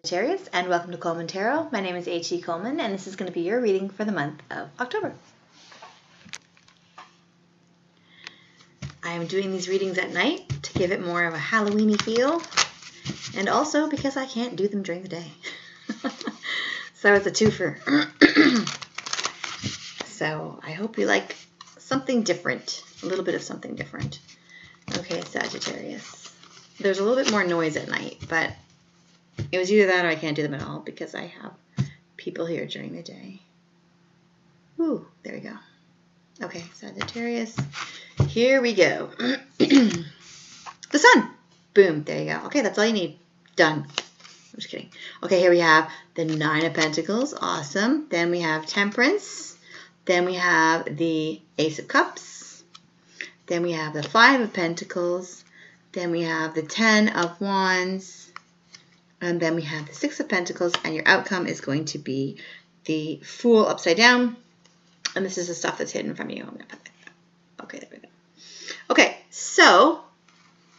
Sagittarius, and welcome to Coleman Tarot. My name is H.E. Coleman, and this is going to be your reading for the month of October. I am doing these readings at night to give it more of a Halloween-y feel, and also because I can't do them during the day. So it's a twofer. So I hope you like something different, a little bit of something different. Okay, Sagittarius. There's a little bit more noise at night, but it was either that or I can't do them at all because I have people here during the day. Ooh, there we go. Okay, Sagittarius. Here we go. The sun. Boom, there you go. Okay, that's all you need. Done. I'm just kidding. Okay, here we have the Nine of Pentacles. Awesome. Then we have Temperance. Then we have the Ace of Cups. Then we have the Five of Pentacles. Then we have the Ten of Wands. And then we have the Six of Pentacles, and your outcome is going to be the Fool upside down. And this is the stuff that's hidden from you. I'm going to put that. Okay, there we go. Okay, so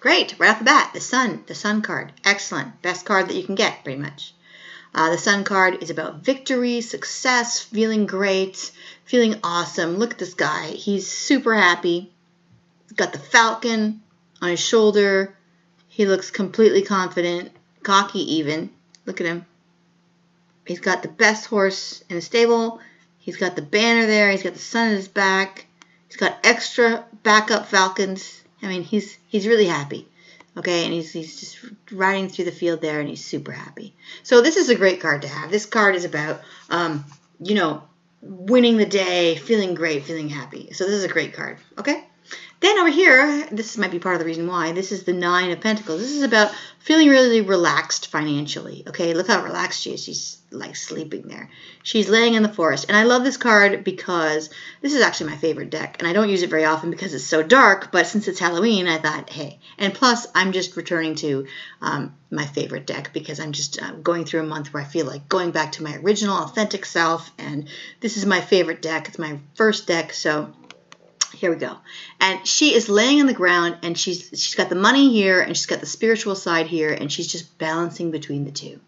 great. Right off the bat, the Sun card. Excellent. Best card that you can get, pretty much. The Sun card is about victory, success, feeling great, feeling awesome. Look at this guy. He's super happy. He's got the falcon on his shoulder. He looks completely confident. Cocky even. Look at him. He's got the best horse in the stable. He's got the banner there. He's got the sun in his back. He's got extra backup falcons. I mean, he's really happy. Okay, and he's just riding through the field there, and he's super happy. So this is a great card to have. This card is about, winning the day, feeling great, feeling happy. So this is a great card. Okay. Then over here, this might be part of the reason why, this is the Nine of Pentacles. This is about feeling really relaxed financially. Okay, look how relaxed she is. She's like sleeping there. She's laying in the forest. And I love this card because this is actually my favorite deck. And I don't use it very often because it's so dark. But since it's Halloween, I thought, hey. And plus, I'm just returning to my favorite deck because I'm just going through a month where I feel like going back to my original, authentic self. And this is my favorite deck. It's my first deck, so here we go. And she is laying on the ground, and she's got the money here, and she's got the spiritual side here, and she's just balancing between the two.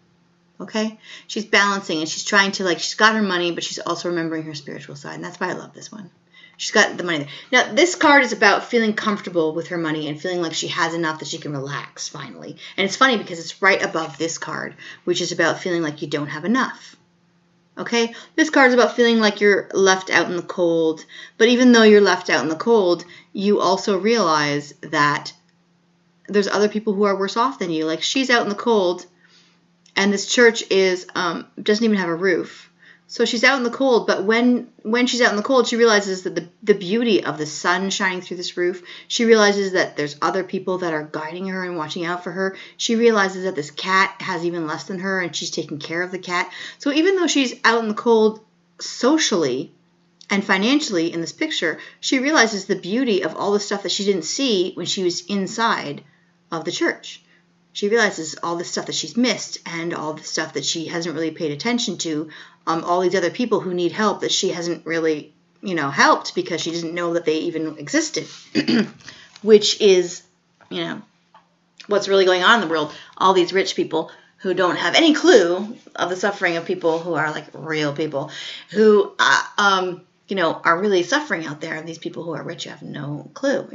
Okay? She's balancing, and she's trying to, she's got her money, but she's also remembering her spiritual side, and that's why I love this one. She's got the money there. Now, this card is about feeling comfortable with her money and feeling like she has enough that she can relax, finally. And it's funny because it's right above this card, which is about feeling like you don't have enough. Okay, this card is about feeling like you're left out in the cold. But even though you're left out in the cold, you also realize that there's other people who are worse off than you. Like she's out in the cold, and this church doesn't even have a roof. So she's out in the cold, but when she's out in the cold, she realizes that the beauty of the sun shining through this roof, she realizes that there's other people that are guiding her and watching out for her. She realizes that this cat has even less than her, and she's taking care of the cat. So even though she's out in the cold socially and financially in this picture, she realizes the beauty of all the stuff that she didn't see when she was inside of the church. She realizes all the stuff that she's missed and all the stuff that she hasn't really paid attention to, all these other people who need help that she hasn't really, helped because she didn't know that they even existed, which is, what's really going on in the world. All these rich people who don't have any clue of the suffering of people who are like real people who, are really suffering out there. And these people who are rich have no clue,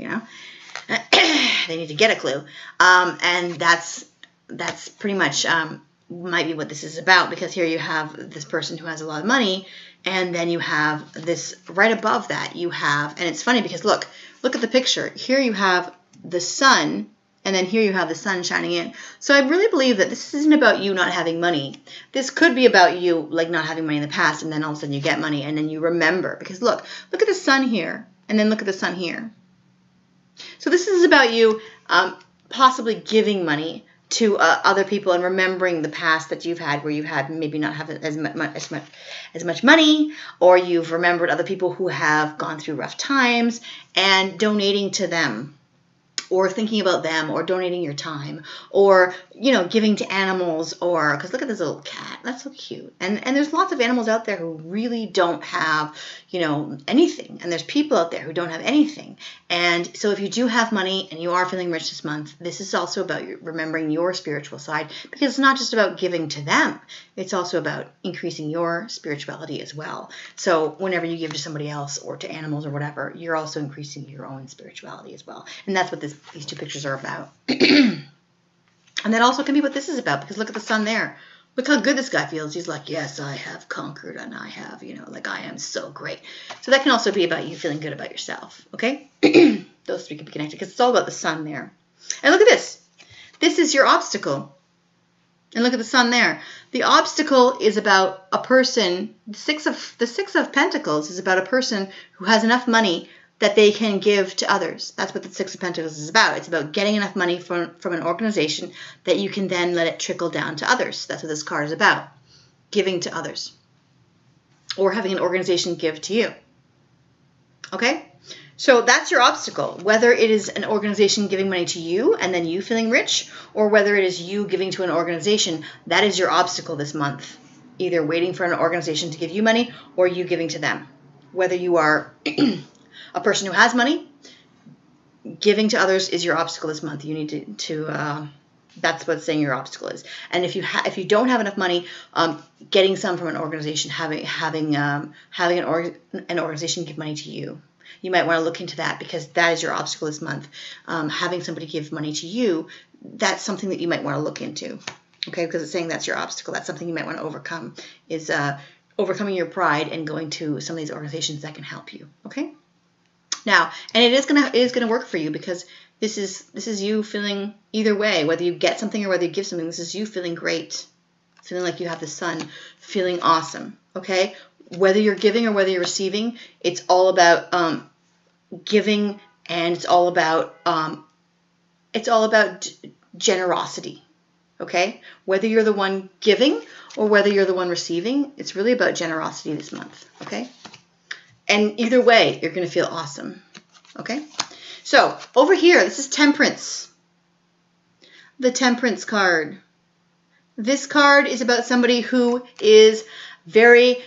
They need to get a clue. And that's pretty much might be what this is about, because here you have this person who has a lot of money, and then you have this right above that you have, and it's funny because look at the picture. Here you have the sun, and then here you have the sun shining in. So I really believe that this isn't about you not having money. This could be about you not having money in the past, and then all of a sudden you get money, and then you remember, because look at the sun here, and then look at the sun here. So this is about you possibly giving money to other people and remembering the past that you've had, where you've had maybe not have as much money, or you've remembered other people who have gone through rough times and donating to them, or thinking about them, or donating your time, or, giving to animals, or, because look at this little cat, that's so cute. And there's lots of animals out there who really don't have, anything. And there's people out there who don't have anything. And so if you do have money and you are feeling rich this month, this is also about remembering your spiritual side, because it's not just about giving to them. It's also about increasing your spirituality as well. So whenever you give to somebody else or to animals or whatever, you're also increasing your own spirituality as well. And that's what these two pictures are about. And that also can be what this is about, because look at the sun there. Look how good this guy feels. He's like, yes, I have conquered, and I have, I am so great. So that can also be about you feeling good about yourself, okay? Those three can be connected, because it's all about the sun there. And look at this. This is your obstacle. And look at the sun there. The obstacle is about a person. The six of Pentacles is about a person who has enough money that they can give to others. That's what the Six of Pentacles is about. It's about getting enough money from an organization that you can then let it trickle down to others. That's what this card is about. Giving to others. Or having an organization give to you. Okay? So that's your obstacle. Whether it is an organization giving money to you and then you feeling rich, or whether it is you giving to an organization, that is your obstacle this month. Either waiting for an organization to give you money or you giving to them. Whether you are a person who has money, giving to others is your obstacle this month. You need to that's what saying your obstacle is. And if you don't have enough money, getting some from an organization, having an organization give money to you. You might want to look into that, because that is your obstacle this month. Having somebody give money to you, that's something that you might want to look into. Okay, because it's saying that's your obstacle. That's something you might want to overcome, is overcoming your pride and going to some of these organizations that can help you. Okay. Now, and it is gonna work for you, because this is you feeling either way, whether you get something or whether you give something. This is you feeling great, feeling like you have the sun, feeling awesome. Okay, whether you're giving or whether you're receiving, it's all about giving, and it's all about generosity. Okay, whether you're the one giving or whether you're the one receiving, it's really about generosity this month. Okay. And either way, you're going to feel awesome. Okay? So, over here, this is Temperance. The Temperance card. This card is about somebody who is very,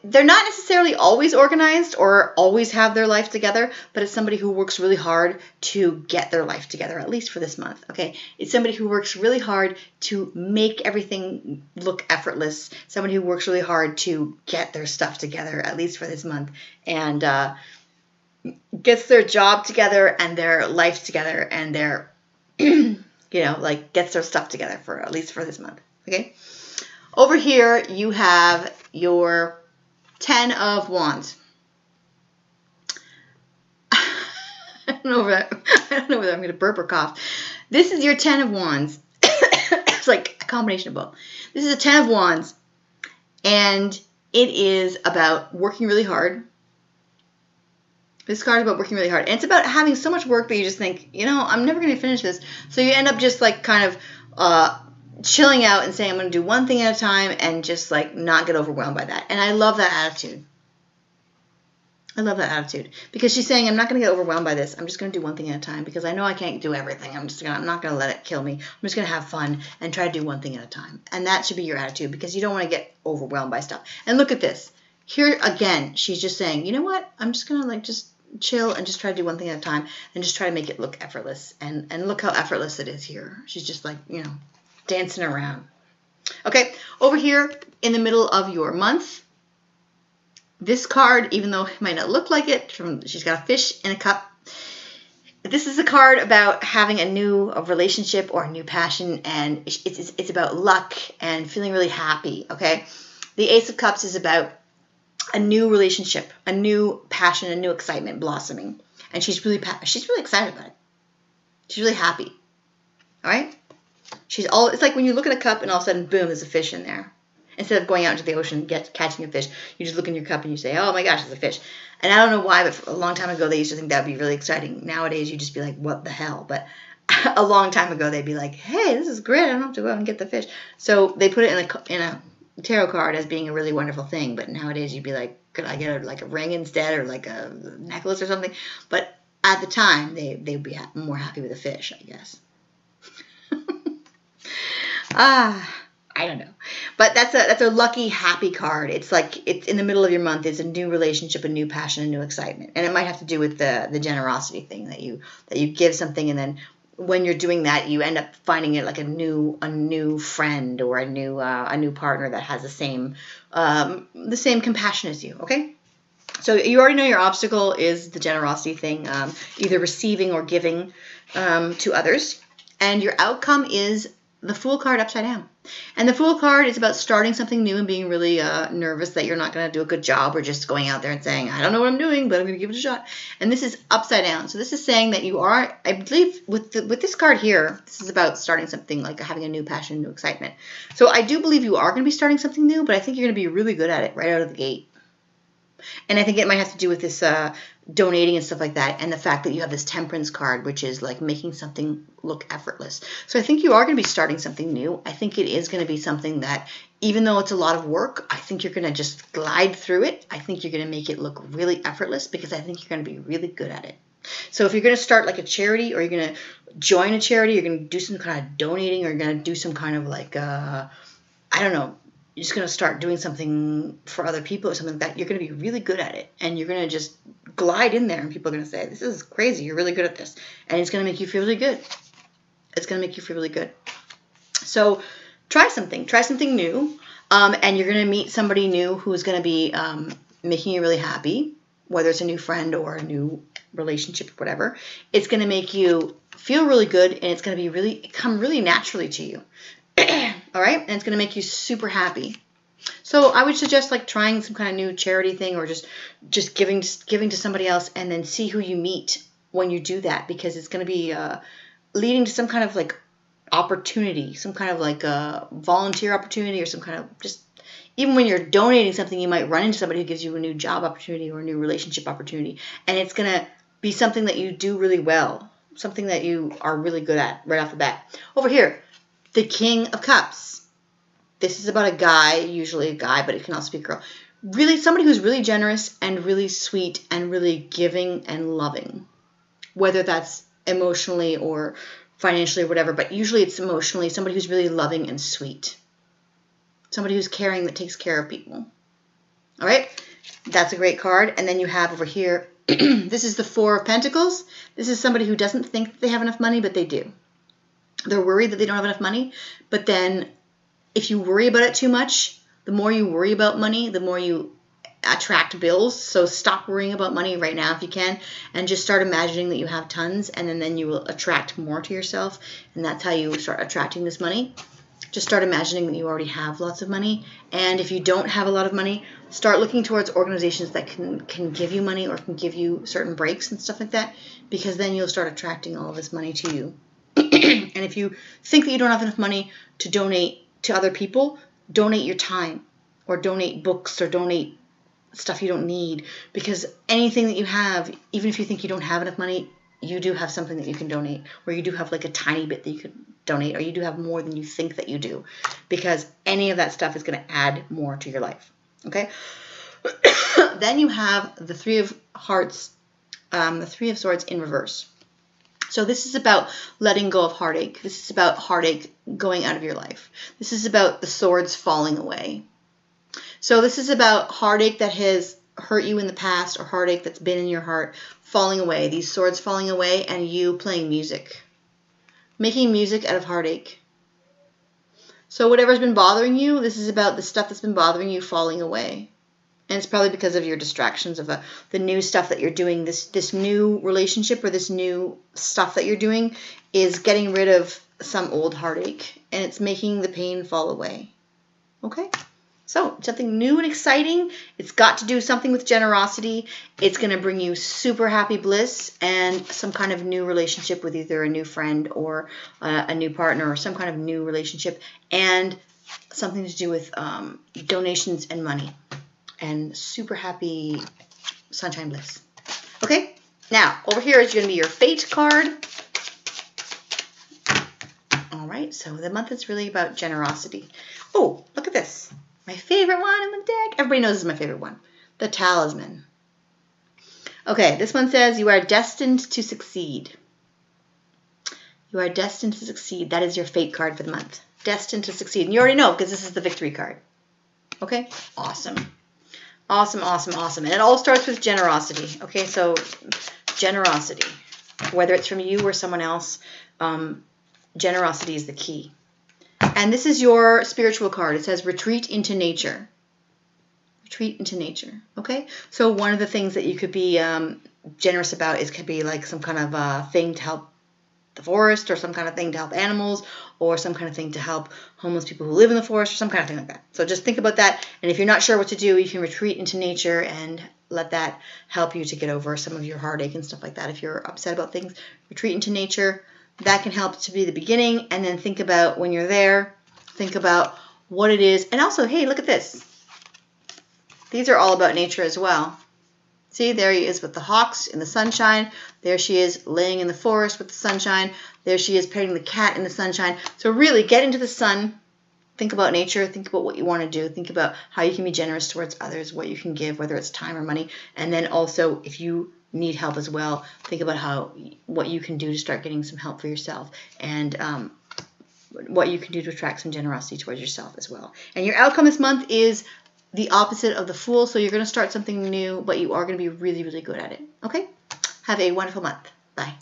they're not necessarily always organized or always have their life together, but it's somebody who works really hard to get their life together, at least for this month, okay? It's somebody who works really hard to make everything look effortless, somebody who works really hard to get their stuff together, at least for this month, and gets their job together and their life together and their, gets their stuff together for at least for this month, okay? Over here, you have your 10 of Wands. I don't know whether I'm going to burp or cough. This is your 10 of Wands. It's like a combination of both. This is a 10 of Wands, and it is about working really hard. This card is about working really hard. And it's about having so much work that you just think, I'm never going to finish this. So you end up just like kind of chilling out and saying, I'm going to do one thing at a time, and just like not get overwhelmed by that. And I love that attitude. I love that attitude, because she's saying, I'm not going to get overwhelmed by this. I'm just going to do one thing at a time, because I know I can't do everything. I'm not going to let it kill me. I'm just going to have fun and try to do one thing at a time. And that should be your attitude, because you don't want to get overwhelmed by stuff. And look at this. Here again, she's just saying, you know what? I'm just going to just chill and just try to do one thing at a time and just try to make it look effortless. And look how effortless it is here. She's just like, dancing around. Okay, over here in the middle of your month, this card, even though it might not look like it, she's got a fish in a cup. This is a card about having a new relationship or a new passion, and it's about luck and feeling really happy, okay? The Ace of Cups is about a new relationship, a new passion, a new excitement blossoming. And she's really excited about it. She's really happy. All right? It's like when you look at a cup and all of a sudden, boom, there's a fish in there. Instead of going out into the ocean and catching a fish, you just look in your cup and you say, oh my gosh, there's a fish. And I don't know why, but a long time ago, they used to think that would be really exciting. Nowadays, you just be like, what the hell? But a long time ago, they'd be like, hey, this is great. I don't have to go out and get the fish. So they put it in a tarot card as being a really wonderful thing. But nowadays, you'd be like, could I get a ring instead, or like a necklace or something? But at the time, they'd be more happy with a fish, I guess. I don't know. But that's a lucky, happy card. It's like it's in the middle of your month. It's a new relationship, a new passion, a new excitement. And it might have to do with the generosity thing that you give something, and then when you're doing that, you end up finding it like a new friend or a new partner that has the same compassion as you. Okay. So you already know your obstacle is the generosity thing, either receiving or giving to others. And your outcome is the Fool card upside down. And the Fool card is about starting something new and being really nervous that you're not going to do a good job, or just going out there and saying, I don't know what I'm doing, but I'm going to give it a shot. And this is upside down. So this is saying that you are, I believe, with this card here, this is about starting something, like having a new passion, new excitement. So I do believe you are going to be starting something new, but I think you're going to be really good at it right out of the gate. And I think it might have to do with this donating and stuff like that, and the fact that you have this Temperance card, which is like making something look effortless. So I think you are going to be starting something new. I think it is going to be something that, even though it's a lot of work, I think you're going to just glide through it. I think you're going to make it look really effortless, because I think you're going to be really good at it. So if you're going to start like a charity, or you're going to join a charity, you're going to do some kind of donating, or you're going to do some kind of like, I don't know, you're just going to start doing something for other people or something like that, you're going to be really good at it. And you're going to just glide in there, and people are going to say, this is crazy, you're really good at this. And it's going to make you feel really good. It's going to make you feel really good. So try something new. And you're going to meet somebody new who's going to be making you really happy, whether it's a new friend or a new relationship or whatever. It's going to make you feel really good, and it's going to come really naturally to you. All right, and it's going to make you super happy. So I would suggest like trying some kind of new charity thing, or just giving to somebody else, and then see who you meet when you do that, because it's going to be leading to some kind of like opportunity, some kind of like a volunteer opportunity, or some kind of just, even when you're donating something, you might run into somebody who gives you a new job opportunity or a new relationship opportunity, and it's going to be something that you do really well, something that you are really good at right off the bat. Over here, the King of Cups. This is about a guy, usually a guy, but it can also be a girl. Really, somebody who's really generous and really sweet and really giving and loving, whether that's emotionally or financially or whatever, but usually it's emotionally. Somebody who's really loving and sweet. Somebody who's caring, that takes care of people. All right, that's a great card. And then you have over here, this is the Four of Pentacles. This is somebody who doesn't think they have enough money, but they do. They're worried that they don't have enough money, but then if you worry about it too much, the more you worry about money, the more you attract bills. So stop worrying about money right now if you can, and just start imagining that you have tons, and then you will attract more to yourself, and that's how you start attracting this money. Just start imagining that you already have lots of money, and if you don't have a lot of money, start looking towards organizations that can give you money, or can give you certain breaks and stuff like that, because then you'll start attracting all of this money to you. And if you think that you don't have enough money to donate to other people, donate your time, or donate books, or donate stuff you don't need, because anything that you have, even if you think you don't have enough money, you do have something that you can donate, or you do have like a tiny bit that you could donate, or you do have more than you think that you do, because any of that stuff is going to add more to your life. Okay. Then you have the Three of Hearts, the Three of Swords in reverse. So this is about letting go of heartache. This is about heartache going out of your life. This is about the swords falling away. So this is about heartache that has hurt you in the past, or heartache that's been in your heart falling away. These swords falling away, and you playing music. Making music out of heartache. So whatever's been bothering you, this is about the stuff that's been bothering you falling away. And it's probably because of your distractions of the new stuff that you're doing. This new relationship, or this new stuff that you're doing, is getting rid of some old heartache, and it's making the pain fall away. Okay? So something new and exciting. It's got to do something with generosity. It's going to bring you super happy bliss and some kind of new relationship with either a new friend or a new partner, or some kind of new relationship, and something to do with donations and money. And super happy sunshine bliss. Okay, now over here is going to be your Fate card. All right, so the month is really about generosity. Oh, look at this. My favorite one in the deck. Everybody knows this is my favorite one. The Talisman. Okay, this one says you are destined to succeed. You are destined to succeed. That is your fate card for the month. Destined to succeed. And you already know because this is the victory card. Okay? Awesome. Awesome, awesome, awesome. And it all starts with generosity. Okay, so generosity. Whether it's from you or someone else, generosity is the key. And this is your spiritual card. It says retreat into nature. Retreat into nature. Okay? So one of the things that you could be generous about could be like some kind of thing to help the forest, or some kind of thing to help animals, or some kind of thing to help homeless people who live in the forest, or some kind of thing like that. So just think about that. And if you're not sure what to do, you can retreat into nature and let that help you to get over some of your heartache and stuff like that. If you're upset about things, retreat into nature. That can help to be the beginning. And then think about when you're there, think about what it is. And also, hey, look at this. These are all about nature as well. See, there he is with the hawks in the sunshine. There she is laying in the forest with the sunshine. There she is petting the cat in the sunshine. So really get into the sun. Think about nature. Think about what you want to do. Think about how you can be generous towards others, what you can give, whether it's time or money. And then also, if you need help as well, think about what you can do to start getting some help for yourself, and what you can do to attract some generosity towards yourself as well. And your outcome this month is the opposite of the Fool. So you're going to start something new, but you are going to be really, really good at it. Okay? Have a wonderful month. Bye.